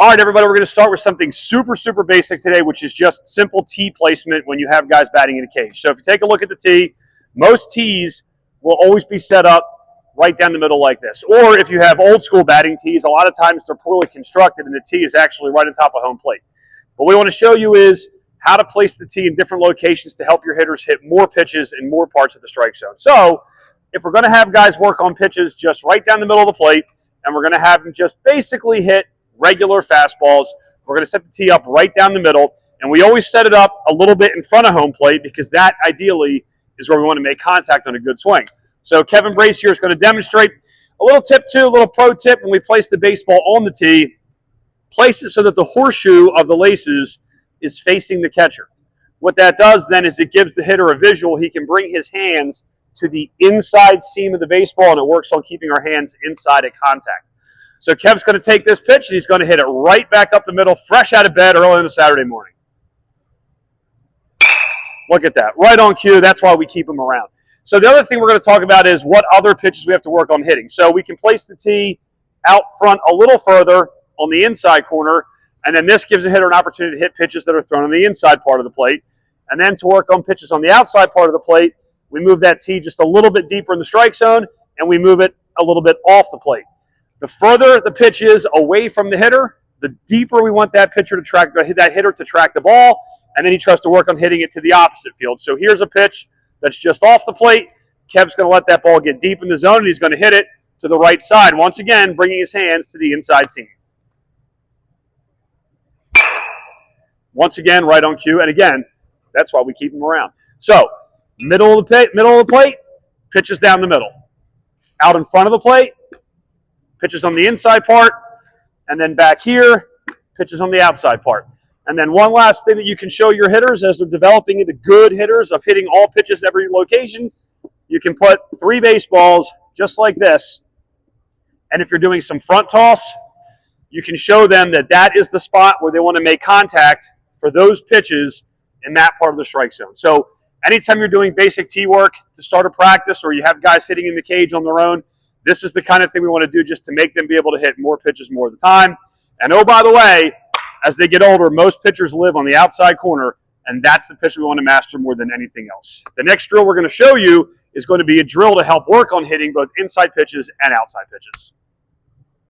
All right, everybody, we're going to start with something super, super basic today, which is just simple tee placement when you have guys batting in a cage. So if you take a look at the tee, most tees will always be set up right down the middle like this. Or if you have old school batting tees, a lot of times they're poorly constructed and the tee is actually right on top of home plate. What we want to show you is how to place the tee in different locations to help your hitters hit more pitches in more parts of the strike zone. So if we're going to have guys work on pitches just right down the middle of the plate, and we're going to have them just basically hit regular fastballs, we're going to set the tee up right down the middle, and we always set it up a little bit in front of home plate because that ideally is where we want to make contact on a good swing. So Kevin Brace here is going to demonstrate a little tip too, a little pro tip when we place the baseball on the tee. Place it so that the horseshoe of the laces is facing the catcher. What that does then is it gives the hitter a visual. He can bring his hands to the inside seam of the baseball, and it works on keeping our hands inside at contact. So Kev's going to take this pitch, and he's going to hit it right back up the middle, fresh out of bed early on a Saturday morning. Look at that. Right on cue. That's why we keep him around. So the other thing we're going to talk about is what other pitches we have to work on hitting. So we can place the tee out front a little further on the inside corner, and then this gives a hitter an opportunity to hit pitches that are thrown on the inside part of the plate. And then to work on pitches on the outside part of the plate, we move that tee just a little bit deeper in the strike zone, and we move it a little bit off the plate. The further the pitch is away from the hitter, the deeper we want that pitcher to track that hitter to track the ball, and then he tries to work on hitting it to the opposite field. So here's a pitch that's just off the plate. Kev's going to let that ball get deep in the zone, and he's going to hit it to the right side. Once again, bringing his hands to the inside seam. Once again, right on cue, and again, that's why we keep him around. So middle of the plate, pitches down the middle. Out in front of the plate, pitches on the inside part, and then back here, pitches on the outside part. And then one last thing that you can show your hitters as they're developing into good hitters of hitting all pitches every location, you can put 3 baseballs just like this. And if you're doing some front toss, you can show them that that is the spot where they want to make contact for those pitches in that part of the strike zone. So anytime you're doing basic tee work to start a practice or you have guys hitting in the cage on their own, this is the kind of thing we want to do just to make them be able to hit more pitches more of the time. And oh, by the way, as they get older, most pitchers live on the outside corner, and that's the pitch we want to master more than anything else. The next drill we're going to show you is going to be a drill to help work on hitting both inside pitches and outside pitches.